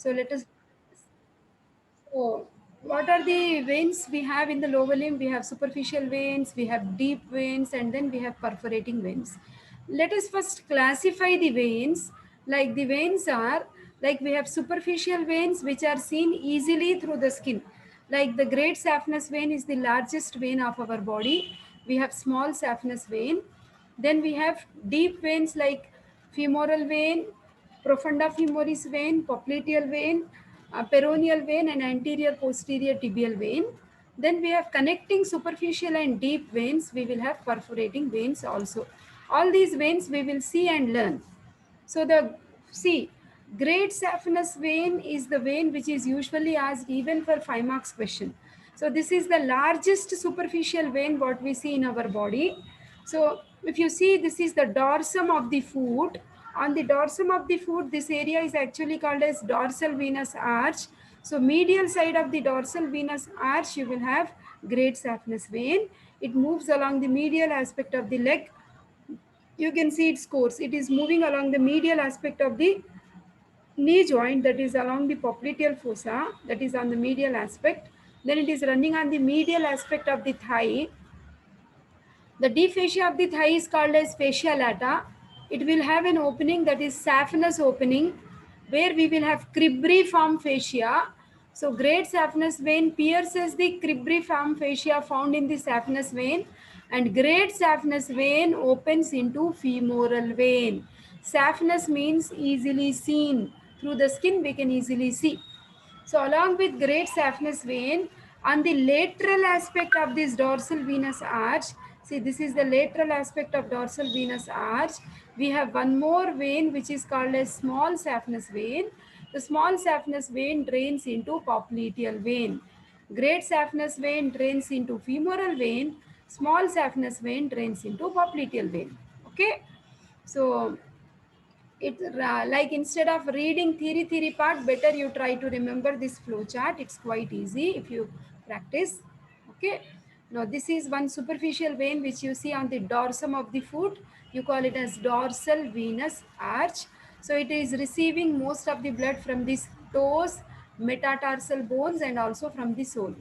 So let us. So, what are the veins we have in the lower limb? We have superficial veins, we have deep veins, and then we have perforating veins. Let us first classify the veins. Like the veins are, like we have superficial veins which are seen easily through the skin. Like the great saphenous vein is the largest vein of our body. We have small saphenous vein. Then we have deep veins like femoral vein, profunda femoris vein, popliteal vein, peroneal vein, and anterior posterior tibial vein. Then we have connecting superficial and deep veins. We will have perforating veins also. All these veins we will see and learn. So the see, great saphenous vein is the vein which is usually asked even for 5 marks question. So this is the largest superficial vein what we see in our body. So if you see, this is the dorsum of the foot. On the dorsum of the foot, this area is actually called as dorsal venous arch. So medial side of the dorsal venous arch, you will have great saphenous vein. It moves along the medial aspect of the leg. You can see its course. It is moving along the medial aspect of the knee joint, that is along the popliteal fossa, that is on the medial aspect. Then it is running on the medial aspect of the thigh. The deep fascia of the thigh is called as fascia lata. It will have an opening, that is saphenous opening, where we will have cribriform fascia. So great saphenous vein pierces the cribriform fascia found in the saphenous vein, and great saphenous vein opens into femoral vein. Saphenous means easily seen. Through the skin we can easily see. So along with great saphenous vein, on the lateral aspect of this dorsal venous arch, see, this is the lateral aspect of dorsal venous arch, we have one more vein which is called as small saphenous vein. The small saphenous vein drains into popliteal vein. Great saphenous vein drains into femoral vein. Small saphenous vein drains into popliteal vein. Okay. So it like instead of reading theory part, better you try to remember this flow chart. It's quite easy if you practice. Okay, now this is one superficial vein which you see on the dorsum of the foot. You call it as dorsal venous arch. So it is receiving most of the blood from these toes, metatarsal bones, and also from the sole.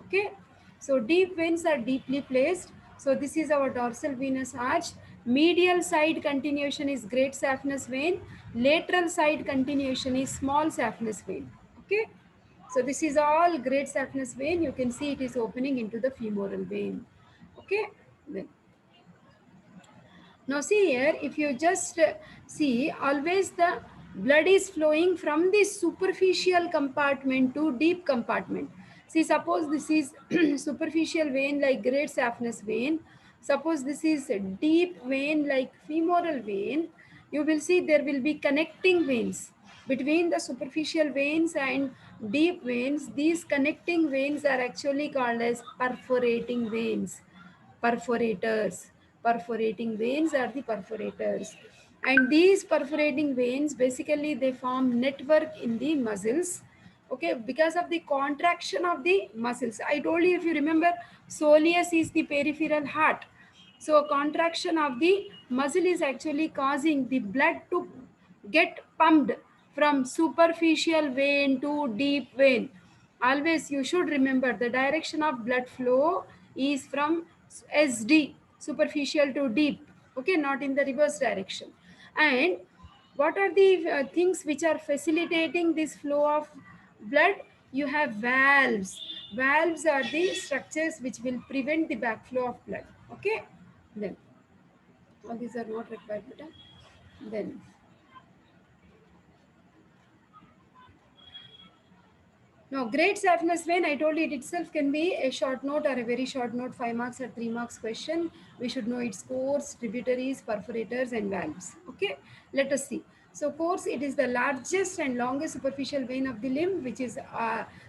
Okay, so deep veins are deeply placed. So this is our dorsal venous arch. Medial side continuation is great saphenous vein. Lateral side continuation is small saphenous vein. Okay, so this is all great saphenous vein. You can see it is opening into the femoral vein. Okay, then now see here, if you just see, always the blood is flowing from the superficial compartment to deep compartment. See, suppose this is superficial vein like great saphenous vein. Suppose this is a deep vein like femoral vein. You will see there will be connecting veins between the superficial veins and deep veins. These connecting veins are actually called as perforating veins. Perforators. Perforating veins are the perforators. And these perforating veins, basically they form network in the muscles. Okay, because of the contraction of the muscles. I told you, if you remember, soleus is the peripheral heart. So contraction of the muscle is actually causing the blood to get pumped from superficial vein to deep vein. Always you should remember the direction of blood flow is from SD, superficial to deep. Okay, not in the reverse direction. And what are the things which are facilitating this flow of blood? You have valves. Valves are the structures which will prevent the backflow of blood. Okay, then all these are not required, beta. Then no, great saphenous vein, I told you it itself can be a short note or a very short note, 5 marks or 3 marks question. We should know its course, tributaries, perforators, and valves. Okay, let us see. So course, it is the largest and longest superficial vein of the limb, which is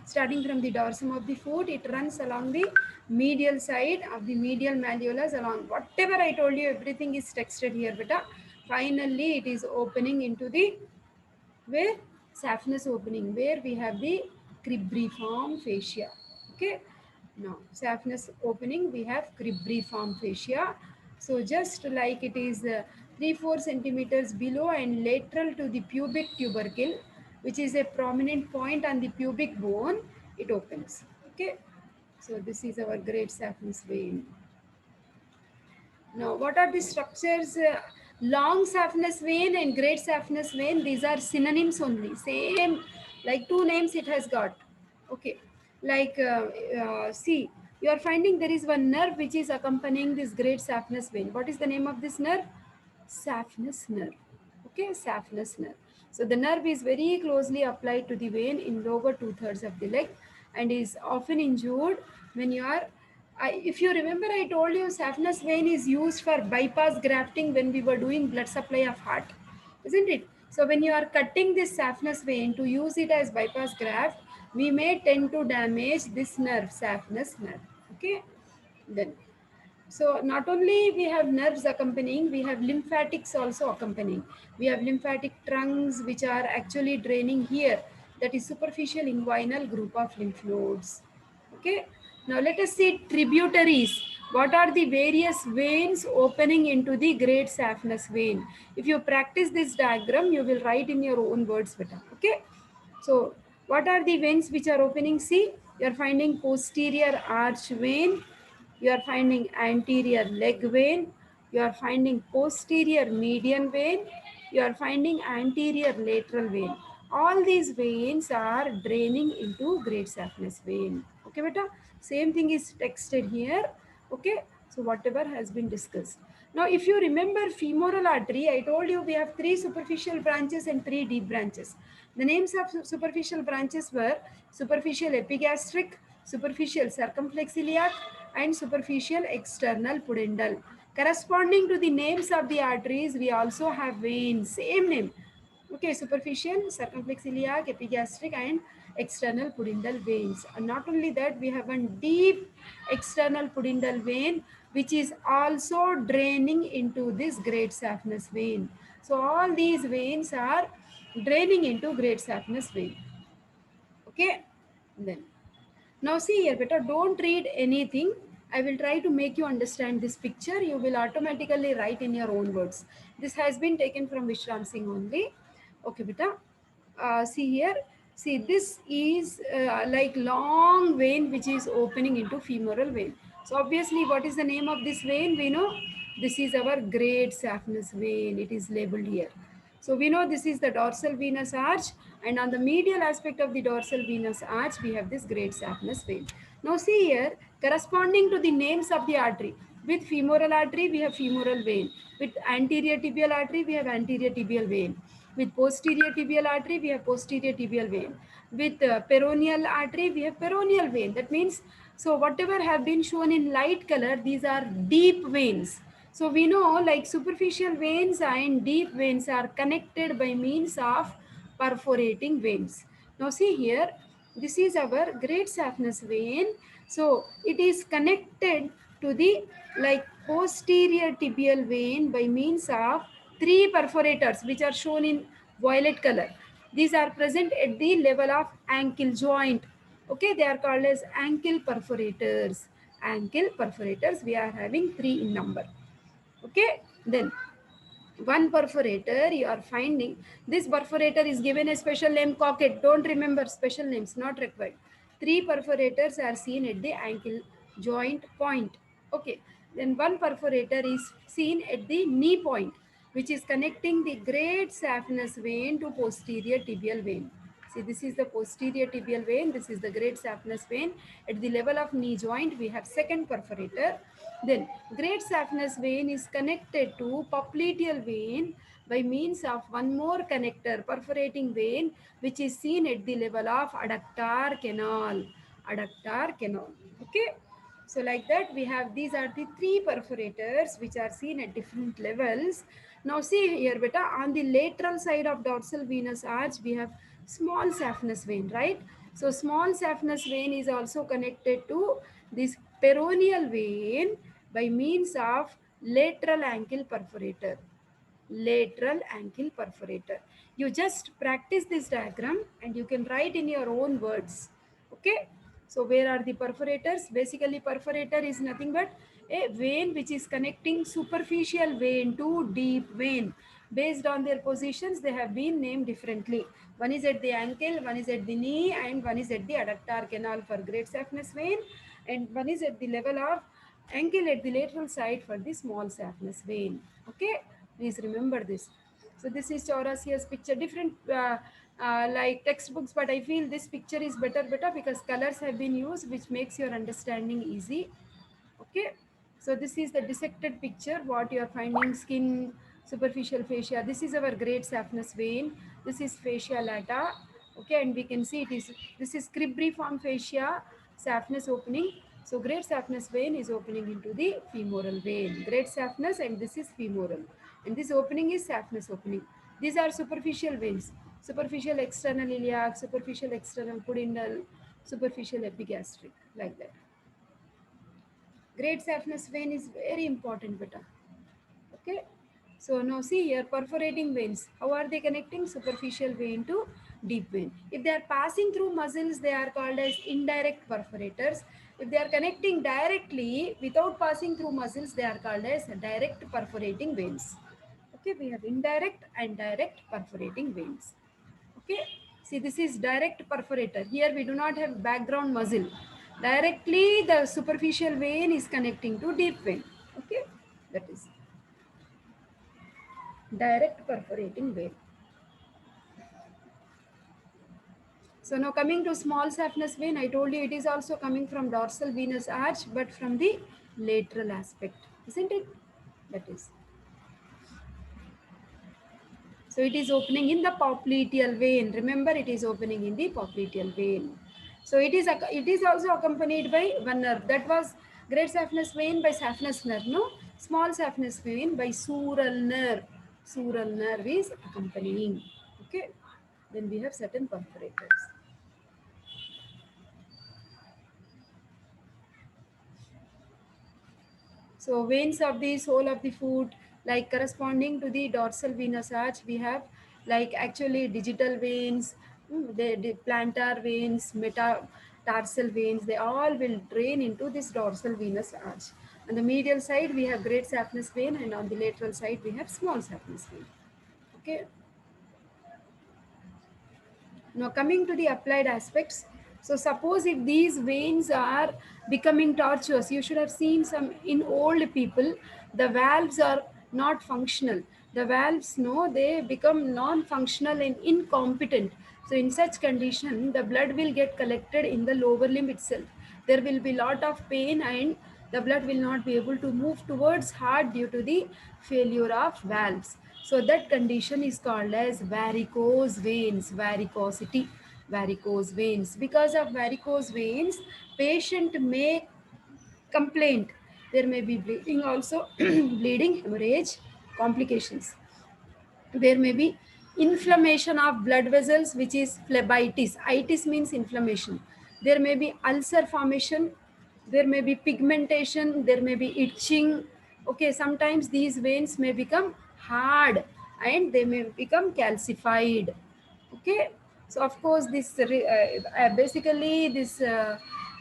starting from the dorsum of the foot. It runs along the medial side of the medial malleolus, along whatever I told you, everything is texted here, beta. Finally, it is opening into the where saphenous opening, where we have the cribriform fascia. Okay, now saphenous opening, we have cribriform fascia. So just like it is 3-4 centimeters below and lateral to the pubic tubercle, which is a prominent point on the pubic bone, it opens. Okay, so this is our great saphenous vein. Now, what are the structures? Long saphenous vein and great saphenous vein, these are synonyms only. Same, like two names it has got. Okay, like see, you are finding there is one nerve which is accompanying this great saphenous vein. What is the name of this nerve? Saphenous nerve. Okay, saphenous nerve. So the nerve is very closely applied to the vein in lower two-thirds of the leg and is often injured when you are if you remember, I told you saphenous vein is used for bypass grafting when we were doing blood supply of heart, isn't it? So when you are cutting this saphenous vein to use it as bypass graft, we may tend to damage this nerve, saphenous nerve. Okay, then so not only we have nerves accompanying, we have lymphatics also accompanying. We have lymphatic trunks which are actually draining here. That is superficial inguinal group of lymph nodes. Okay. Now let us see tributaries. What are the various veins opening into the great saphenous vein? If you practice this diagram, you will write in your own words better. Okay. So what are the veins which are opening? See, you are finding posterior arch vein, you are finding anterior leg vein, you are finding posterior median vein, you are finding anterior lateral vein. All these veins are draining into great saphenous vein. Okay, beta? Same thing is texted here. Okay, so whatever has been discussed. Now, if you remember femoral artery, I told you we have three superficial branches and three deep branches. The names of superficial branches were superficial epigastric, superficial circumflexiliac, and superficial external pudendal. Corresponding to the names of the arteries, we also have veins, same name. Okay, superficial, circumflexiliac, epigastric, and external pudendal veins. And not only that, we have a deep external pudendal vein, which is also draining into this great saphenous vein. So all these veins are draining into great saphenous vein. Okay, then. Now see here, better don't read anything. I will try to make you understand this picture. You will automatically write in your own words. This has been taken from Vishram Singh only. Okay, beta. See here. See, this is like long vein which is opening into femoral vein. So obviously, what is the name of this vein? We know this is our great saphenous vein. It is labeled here. So we know this is the dorsal venous arch, and on the medial aspect of the dorsal venous arch, we have this great saphenous vein. Now see here, corresponding to the names of the artery, with femoral artery, we have femoral vein. With anterior tibial artery, we have anterior tibial vein. With posterior tibial artery, we have posterior tibial vein. With peroneal artery, we have peroneal vein. That means, so whatever have been shown in light color, these are deep veins. So we know like superficial veins and deep veins are connected by means of perforating veins. Now see here, this is our great saphenous vein. So it is connected to the like posterior tibial vein by means of three perforators which are shown in violet color. These are present at the level of ankle joint. Okay, they are called as ankle perforators. Ankle perforators, we are having three in number. Okay, then one perforator you are finding, this perforator is given a special name cocket. Don't remember special names, not required. Three perforators are seen at the ankle joint point. Okay, then one perforator is seen at the knee point, which is connecting the great saphenous vein to posterior tibial vein. See, this is the posterior tibial vein, this is the great saphenous vein. At the level of knee joint, we have second perforator. Then, great saphenous vein is connected to popliteal vein by means of one more connector, perforating vein, which is seen at the level of adductor canal. Adductor canal. Okay. So like that, we have, these are the three perforators which are seen at different levels. Now see here, beta, on the lateral side of dorsal venous arch, we have small saphenous vein, right? So small saphenous vein is also connected to this peroneal vein by means of lateral ankle perforator. Lateral ankle perforator. You just practice this diagram and you can write in your own words. Okay. So where are the perforators? Basically, perforator is nothing but a vein which is connecting superficial vein to deep vein. Based on their positions, they have been named differently. One is at the ankle, one is at the knee, and one is at the adductor canal for great saphenous vein, and one is at the level of ankle at the lateral side for the small saphenous vein. Okay, please remember this. So this is Chaurasia's picture, different like textbooks, but I feel this picture is better because colors have been used, which makes your understanding easy. Okay, so this is the dissected picture, what you are finding: skin, superficial fascia. This is our great saphenous vein. This is fascia lata. Okay, and we can see it is, this is cribriform fascia saphenous opening. So great saphenous vein is opening into the femoral vein, great saphenous, and this is femoral, and this opening is saphenous opening. These are superficial veins: superficial external iliac, superficial external pudendal, superficial epigastric, like that. Great saphenous vein is very important, beta. Okay. So now see here, perforating veins. How are they connecting superficial vein to deep vein? If they are passing through muscles, they are called as indirect perforators. If they are connecting directly without passing through muscles, they are called as direct perforating veins. Okay, we have indirect and direct perforating veins. Okay, see, this is direct perforator. Here we do not have background muscle. Directly the superficial vein is connecting to deep vein. Okay, that is direct perforating vein. So now coming to small saphenous vein, I told you it is also coming from dorsal venous arch, but from the lateral aspect, isn't it? That is. So it is opening in the popliteal vein. Remember, it is opening in the popliteal vein. So it is also accompanied by one nerve. That was great saphenous vein by saphenous nerve. No, small saphenous vein by sural nerve. Sural nerve is accompanying. Okay. Then we have certain perforators. So veins of the sole of the foot, like corresponding to the dorsal venous arch, we have like actually digital veins, the plantar veins, metatarsal veins, they all will drain into this dorsal venous arch. On the medial side, we have great saphenous vein, and on the lateral side, we have small saphenous vein. Okay. Now coming to the applied aspects. So suppose if these veins are becoming tortuous, you should have seen some in old people, the valves are not functional. The valves, no, they become non-functional and incompetent. So in such condition, the blood will get collected in the lower limb itself. There will be lot of pain, and the blood will not be able to move towards heart due to the failure of valves. So that condition is called as varicose veins, varicosity, varicose veins. Because of varicose veins, patient may complaint. There may be bleeding also, bleeding, hemorrhage, complications. There may be inflammation of blood vessels, which is phlebitis. Itis means inflammation. There may be ulcer formation. There may be pigmentation. There may be itching. Okay, sometimes these veins may become hard and they may become calcified. Okay, so of course this basically this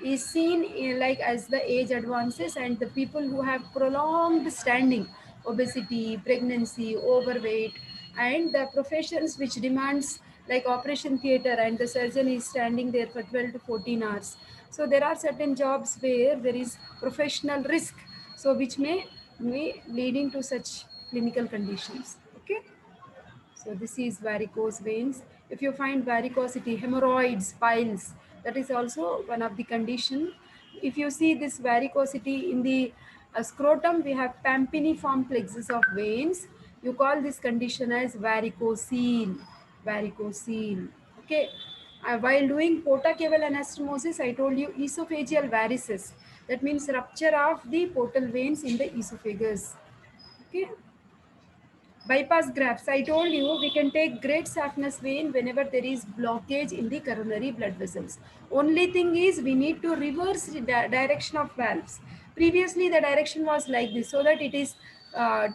is seen in, like as the age advances, and the people who have prolonged standing, obesity, pregnancy, overweight, and the professions which demands like operation theater, and the surgeon is standing there for 12 to 14 hours. So there are certain jobs where there is professional risk, so which may leading to such clinical conditions. Okay. So this is varicose veins. If you find varicosity, hemorrhoids, piles, that is also one of the condition. If you see this varicosity in the scrotum, we have pampiniform plexus of veins. You call this condition as varicocele. Varicocele. Okay. While doing portacaval anastomosis, I told you esophageal varices. That means rupture of the portal veins in the esophagus. Okay. Bypass grafts. I told you we can take great saphenous vein whenever there is blockage in the coronary blood vessels. Only thing is we need to reverse the direction of valves. Previously the direction was like this, so that it is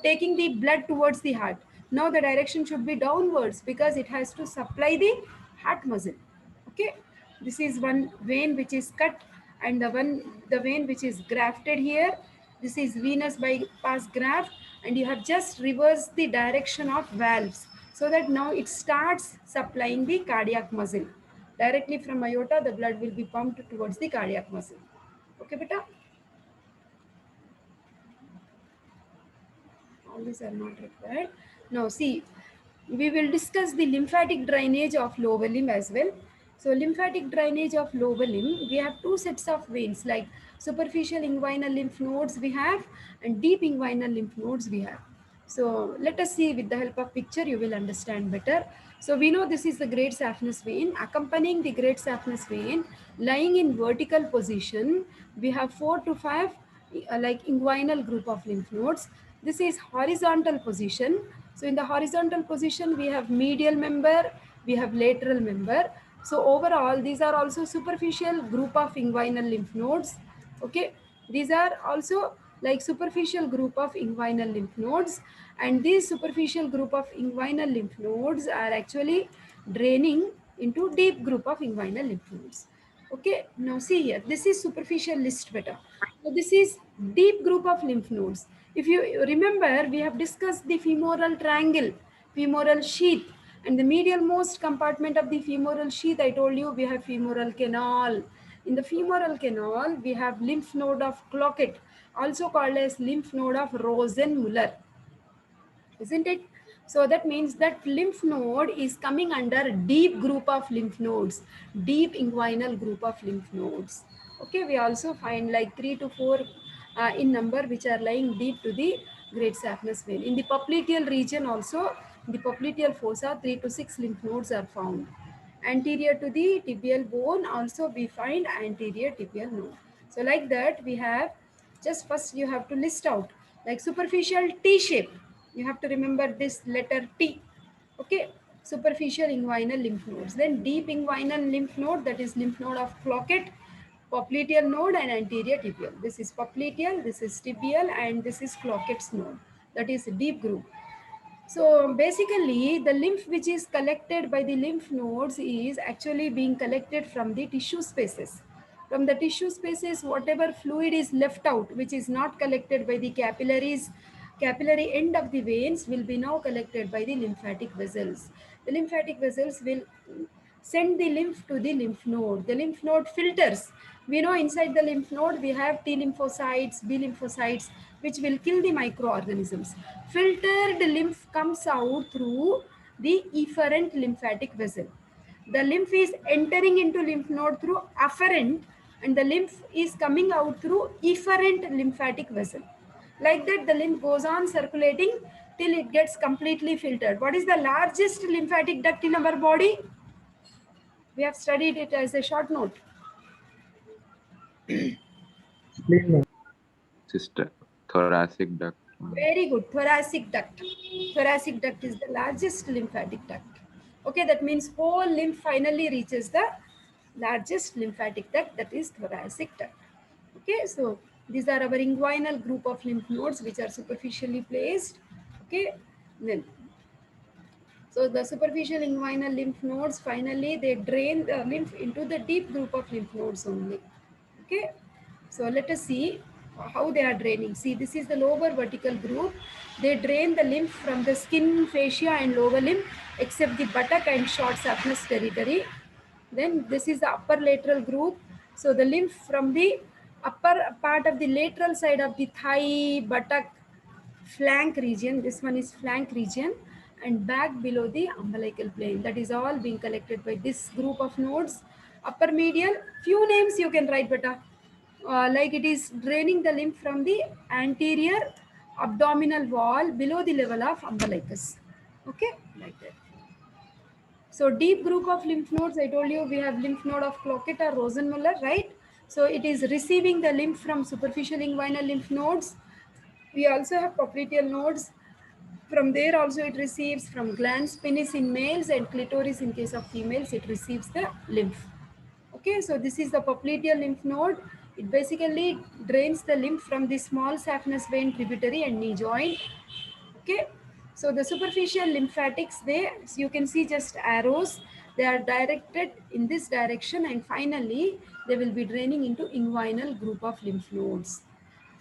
taking the blood towards the heart. Now the direction should be downwards because it has to supply the heart muscle. Okay, this is one vein which is cut, and the vein which is grafted here, this is venous bypass graft, and you have just reversed the direction of valves, so that now it starts supplying the cardiac muscle. Directly from aorta, the blood will be pumped towards the cardiac muscle. Okay, beta? All these are not required. Now, see, we will discuss the lymphatic drainage of lower limb as well. So, lymphatic drainage of lower limb, we have two sets of veins, like superficial inguinal lymph nodes we have, and deep inguinal lymph nodes we have. So, let us see with the help of picture, you will understand better. So, we know this is the great saphenous vein. Accompanying the great saphenous vein, lying in vertical position, we have 4 to 5 like inguinal group of lymph nodes. This is horizontal position. So in the horizontal position, we have medial member, we have lateral member. So overall, these are also superficial group of inguinal lymph nodes. Okay, these are also like superficial group of inguinal lymph nodes, and these superficial group of inguinal lymph nodes are actually draining into deep group of inguinal lymph nodes. Okay, now see here, this is superficial list beta. So this is deep group of lymph nodes. If you remember, we have discussed the femoral triangle, femoral sheath, and the medial most compartment of the femoral sheath, I told you we have femoral canal. In the femoral canal, we have lymph node of Cloquet, also called as lymph node of Rosenmuller, isn't it? So that means that lymph node is coming under deep group of lymph nodes, deep inguinal group of lymph nodes. Okay, we also find like 3 to 4 in number, which are lying deep to the great saphenous vein. In the popliteal region also, in the popliteal fossa, 3 to 6 lymph nodes are found. Anterior to the tibial bone also we find anterior tibial node. So like that we have, just first you have to list out like superficial T shape. You have to remember this letter T. Okay, superficial inguinal lymph nodes. Then deep inguinal lymph node, that is lymph node of Cloquet, popliteal node and anterior tibial. This is popliteal, this is tibial, and this is Cloquet's node. That is deep group. So basically, the lymph which is collected by the lymph nodes is actually being collected from the tissue spaces. From the tissue spaces, whatever fluid is left out, which is not collected by the capillaries, capillary end of the veins will be now collected by the lymphatic vessels. The lymphatic vessels will send the lymph to the lymph node. The lymph node filters. We know inside the lymph node we have T lymphocytes, B lymphocytes, which will kill the microorganisms. Filtered lymph comes out through the efferent lymphatic vessel. The lymph is entering into lymph node through afferent, and the lymph is coming out through efferent lymphatic vessel. Like that, the lymph goes on circulating till it gets completely filtered. What is the largest lymphatic duct in our body? We have studied it as a short note. Spleen. Sister, thoracic duct. Very good. Thoracic duct. Thoracic duct is the largest lymphatic duct. Okay, that means whole lymph finally reaches the largest lymphatic duct, that is thoracic duct. Okay, so these are our inguinal group of lymph nodes which are superficially placed. Okay, then so the superficial inguinal lymph nodes finally they drain the lymph into the deep group of lymph nodes only. Okay, so let us see how they are draining. See, this is the lower vertical group. They drain the lymph from the skin, fascia and lower limb except the buttock and short saphenous territory. Then this is the upper lateral group. So the lymph from the upper part of the lateral side of the thigh, buttock, flank region, this one is flank region, and back below the umbilical plane. That is all being collected by this group of nodes. Upper medial, few names you can write beta. Like it is draining the lymph from the anterior abdominal wall below the level of umbilicus. Okay, like that. So deep group of lymph nodes, I told you we have lymph node of Cloquet or Rosenmuller, right? So it is receiving the lymph from superficial inguinal lymph nodes. We also have popliteal nodes. From there also it receives from glans penis in males and clitoris in case of females, it receives the lymph. Okay, so this is the popliteal lymph node. It basically drains the lymph from the small saphenous vein tributary and knee joint. Okay, so the superficial lymphatics, they, so you can see just arrows, they are directed in this direction, and finally they will be draining into inguinal group of lymph nodes.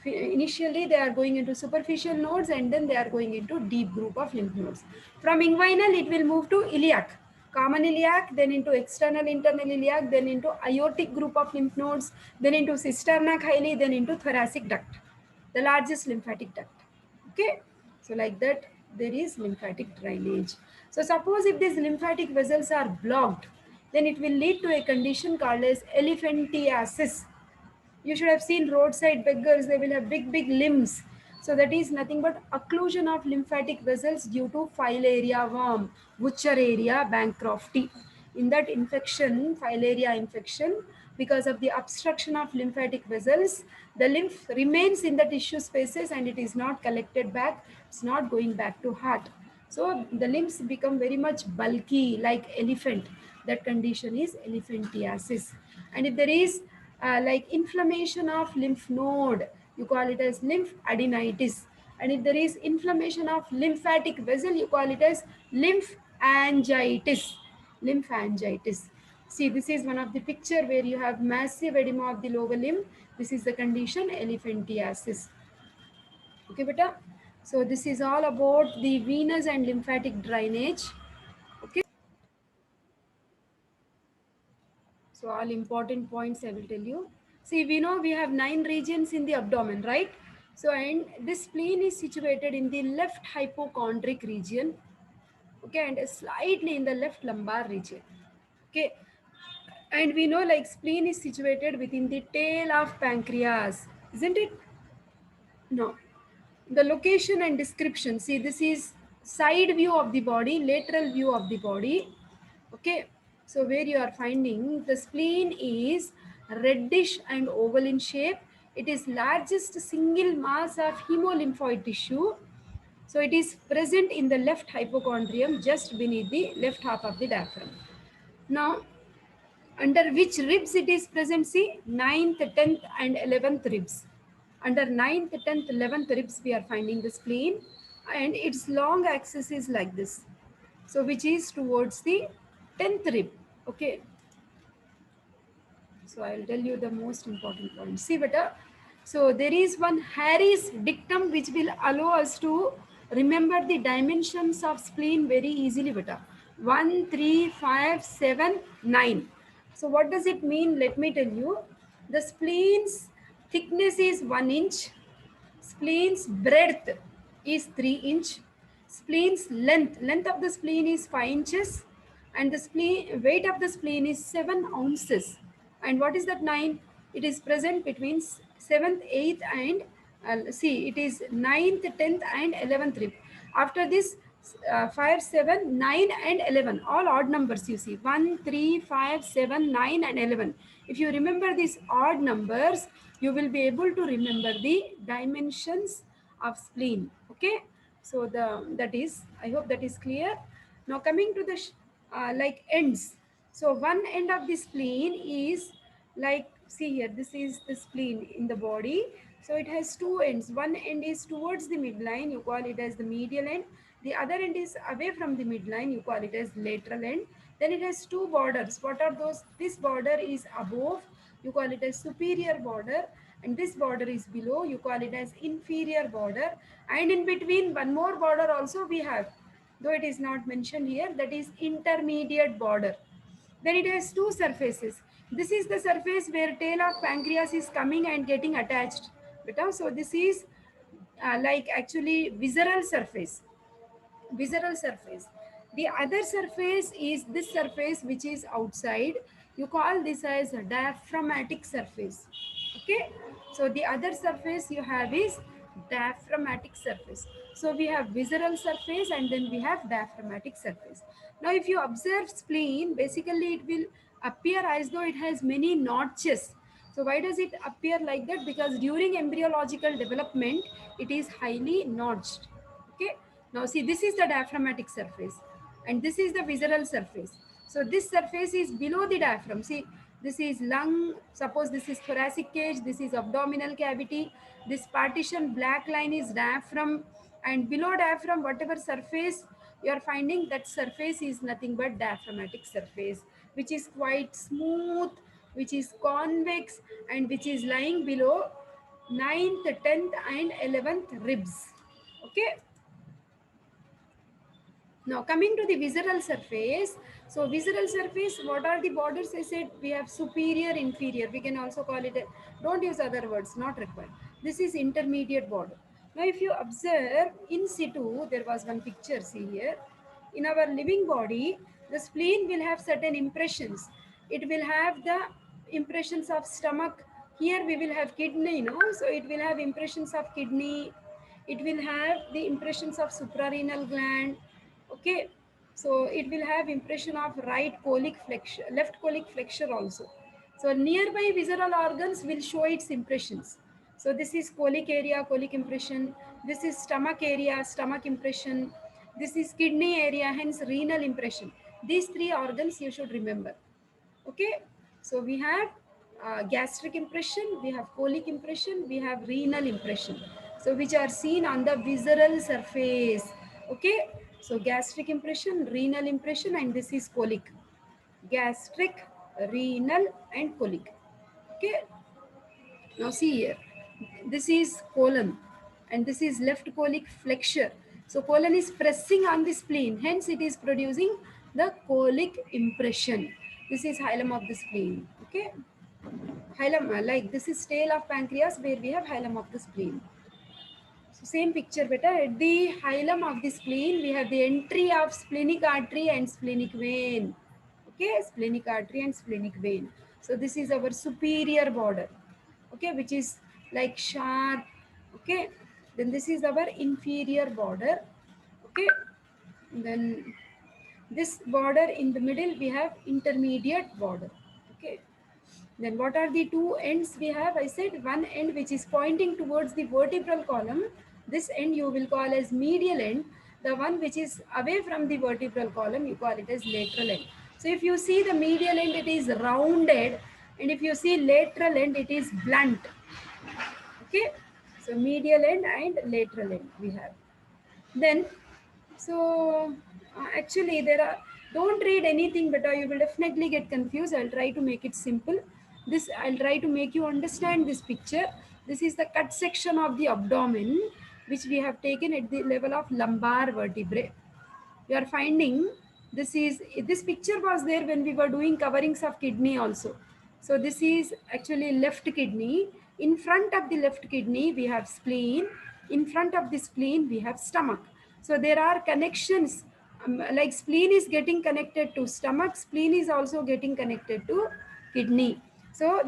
initially they are going into superficial nodes and then they are going into deep group of lymph nodes. From inguinal it will move to iliac, common iliac, then into external internal iliac, then into aortic group of lymph nodes, then into cisterna chyli, then into thoracic duct, the largest lymphatic duct. Okay, so like that there is lymphatic drainage. So suppose if these lymphatic vessels are blocked, then it will lead to a condition called as elephantiasis. You should have seen roadside beggars, they will have big limbs. So that is nothing but occlusion of lymphatic vessels due to filaria worm, Wuchereria bancrofti. In that infection, filaria infection, because of the obstruction of lymphatic vessels, the lymph remains in the tissue spaces and it is not collected back, it's not going back to heart. So the limbs become very much bulky like elephant. That condition is elephantiasis. And if there is like inflammation of lymph node, you call it as lymphadenitis. And if there is inflammation of lymphatic vessel, you call it as lymphangitis. Lymphangitis. See, this is one of the picture where you have massive edema of the lower limb. This is the condition elephantiasis. Okay, beta. So this is all about the venous and lymphatic drainage. Okay. So all important points I will tell you. See, we know we have 9 regions in the abdomen, right? So, and this spleen is situated in the left hypochondric region, okay, and slightly in the left lumbar region, okay. And we know like spleen is situated within the tail of pancreas, isn't it? No. The location and description. See, this is side view of the body, lateral view of the body. Okay. So where you are finding the spleen is reddish and oval in shape. It is largest single mass of hemolymphoid tissue. So it is present in the left hypochondrium just beneath the left half of the diaphragm. Now, under which ribs it is present? See, ninth, 10th and 11th ribs. Under ninth, 10th, 11th ribs we are finding the spleen and its long axis is like this. So which is towards the 10th rib. Okay. So I will tell you the most important point. See beta. So there is one Harris dictum which will allow us to remember the dimensions of spleen very easily beta. 1, 3, 5, 7, 9. So what does it mean? Let me tell you. The spleen's thickness is 1 inch. Spleen's breadth is 3 inch. Spleen's length of the spleen is 5 inches. And the spleen, weight of the spleen is 7 ounces. And what is that 9? It is present between 7th, 8th and see, it is 9th, 10th and 11th rib. After this, 5, 7, 9 and 11, all odd numbers you see, 1, 3, 5, 7, 9 and 11. If you remember these odd numbers, you will be able to remember the dimensions of spleen. Okay, so that is, I hope that is clear. Now coming to the like ends. So one end of the spleen is like, see here, this is the spleen in the body. So it has two ends. One end is towards the midline, you call it as the medial end. The other end is away from the midline, you call it as lateral end. Then it has two borders. What are those? This border is above, you call it as superior border, and this border is below, you call it as inferior border. And in between one more border also we have, though it is not mentioned here, that is intermediate border. Then it has two surfaces. This is the surface where tail of pancreas is coming and getting attached. So this is like actually visceral surface. Visceral surface. The other surface is this surface which is outside. You call this as a diaphragmatic surface. Okay. So the other surface you have is diaphragmatic surface. So we have visceral surface and then we have diaphragmatic surface. Now if you observe spleen, basically it will appear as though it has many notches. So why does it appear like that? Because during embryological development, it is highly notched. Okay. Now see, this is the diaphragmatic surface and this is the visceral surface. So this surface is below the diaphragm. See, this is lung, suppose this is thoracic cage, this is abdominal cavity. This partition black line is diaphragm, and below diaphragm whatever surface you are finding, that surface is nothing but diaphragmatic surface, which is quite smooth, which is convex and which is lying below ninth, 10th and 11th ribs. Okay. Now coming to the visceral surface. So visceral surface, what are the borders? I said we have superior, inferior. We can also call it, don't use other words, not required. This is intermediate border. Now if you observe in situ, there was one picture, see here. In our living body, the spleen will have certain impressions. It will have the impressions of stomach. Here we will have kidney, no? So it will have impressions of kidney. It will have the impressions of suprarenal gland. Okay, so it will have impression of right colic flexure, left colic flexure also. So nearby visceral organs will show its impressions. So this is colic area, colic impression. This is stomach area, stomach impression. This is kidney area, hence renal impression. These three organs you should remember. Okay, so we have gastric impression, we have colic impression, we have renal impression, so which are seen on the visceral surface. Okay, so gastric impression, renal impression, and this is colic. Gastric, renal and colic. Okay, now see here, this is colon and this is left colic flexure. So colon is pressing on the spleen, hence it is producing the colic impression. This is hilum of the spleen. Okay, hilum, like this is tail of pancreas where we have hilum of the spleen. So same picture beta, at the hilum of the spleen we have the entry of splenic artery and splenic vein. Okay, splenic artery and splenic vein. So this is our superior border. Okay, which is like sharp. Okay, then this is our inferior border. Okay, then this border in the middle we have intermediate border. Okay, then what are the two ends we have? I said one end which is pointing towards the vertebral column. This end you will call as medial end. The one which is away from the vertebral column, you call it as lateral end. So if you see the medial end, it is rounded, and if you see lateral end, it is blunt. Okay, so medial end and lateral end we have. Then, so actually there are, don't read anything better, you will definitely get confused. I'll try to make it simple. This, I'll try to make you understand this picture. This is the cut section of the abdomen which we have taken at the level of lumbar vertebrae. You are finding this is, this picture was there when we were doing coverings of kidney also. So this is actually left kidney. In front of the left kidney we have spleen. In front of the spleen we have stomach. So there are connections, like spleen is getting connected to stomach, spleen is also getting connected to kidney. So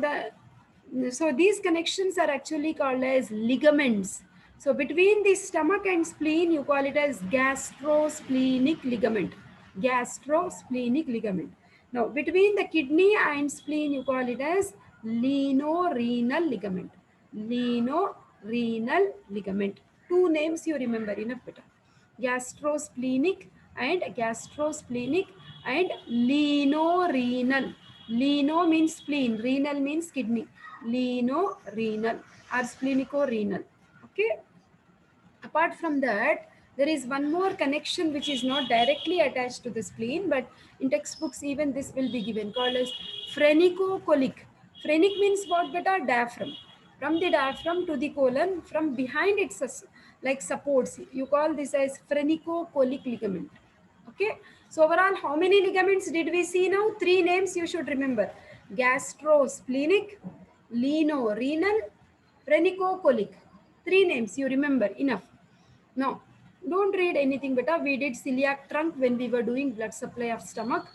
these connections are actually called as ligaments. So between the stomach and spleen, you call it as gastrosplenic ligament. Gastrosplenic ligament. Now between the kidney and spleen, you call it as lino-renal ligament. Lino-renal ligament. Two names you remember enough better. Gastrosplenic and gastrosplenic and lino-renal. Lino means spleen, renal means kidney. Lino-renal or splenico-renal. Okay. Apart from that, there is one more connection which is not directly attached to the spleen, but in textbooks even this will be given, called as phrenico-colic. Phrenic means what beta? Diaphragm. From the diaphragm to the colon, from behind it's like supports. You call this as phrenico-colic ligament. Okay. So overall, how many ligaments did we see now? Three names you should remember: gastrosplenic, lino-renal, phrenico-colic. Three names you remember enough. Now, don't read anything better. We did celiac trunk when we were doing blood supply of stomach.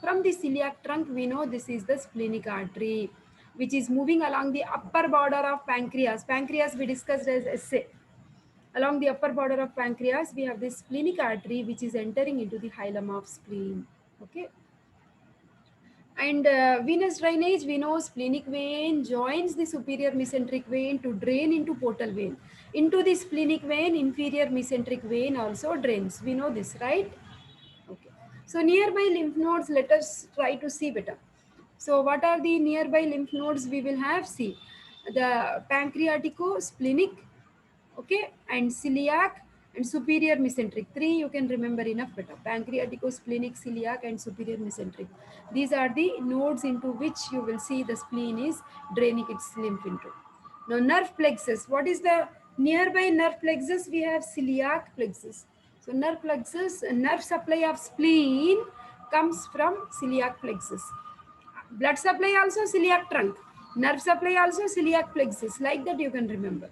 From the celiac trunk, we know this is the splenic artery, which is moving along the upper border of pancreas. Pancreas we discussed as essay. Along the upper border of pancreas, we have this splenic artery which is entering into the hilum of spleen. Okay. And venous drainage, we know splenic vein joins the superior mesenteric vein to drain into portal vein. Into the splenic vein, inferior mesenteric vein also drains. We know this, right? Okay. So nearby lymph nodes, let us try to see better. So what are the nearby lymph nodes we will have? See, the pancreatico-splenic, okay, and celiac and superior mesenteric. Three you can remember enough better: pancreatico-splenic, celiac and superior mesenteric. These are the nodes into which you will see the spleen is draining its lymph into. Now nerve plexus. What is the nearby nerve plexus? We have celiac plexus. So nerve plexus, nerve supply of spleen comes from celiac plexus. Blood supply also celiac trunk. Nerve supply also celiac plexus. Like that you can remember.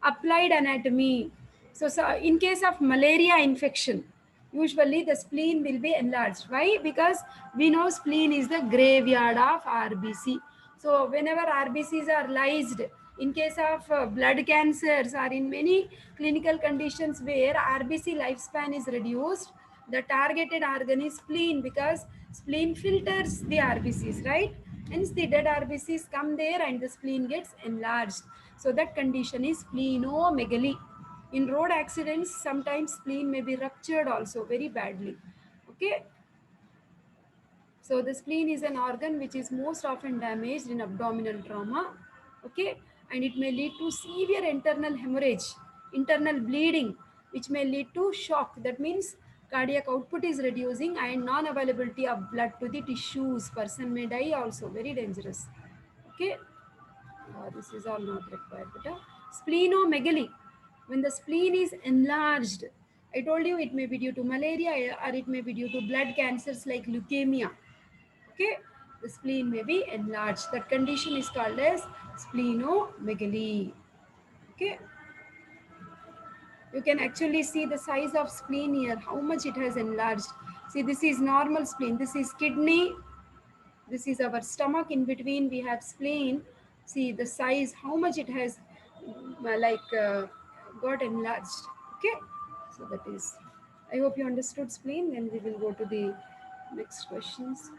Applied anatomy. So in case of malaria infection, usually the spleen will be enlarged. Why? Because we know spleen is the graveyard of RBC. So whenever RBCs are lysed, in case of blood cancers or in many clinical conditions where RBC lifespan is reduced, the targeted organ is spleen, because spleen filters the RBCs, right? Hence the dead RBCs come there and the spleen gets enlarged. So that condition is splenomegaly. In road accidents, sometimes spleen may be ruptured also very badly. Okay. So the spleen is an organ which is most often damaged in abdominal trauma. Okay. And it may lead to severe internal hemorrhage, internal bleeding, which may lead to shock. That means cardiac output is reducing and non-availability of blood to the tissues. Person may die also. Very dangerous. Okay. This is all not required. But splenomegaly, when the spleen is enlarged, I told you it may be due to malaria or it may be due to blood cancers like leukemia. Okay, the spleen may be enlarged. That condition is called as splenomegaly. Okay, you can actually see the size of spleen here, how much it has enlarged. See, this is normal spleen. This is kidney. This is our stomach. In between we have spleen. See the size, how much it has got enlarged. Okay, so that is, I hope you understood spleen. Then we will go to the next questions.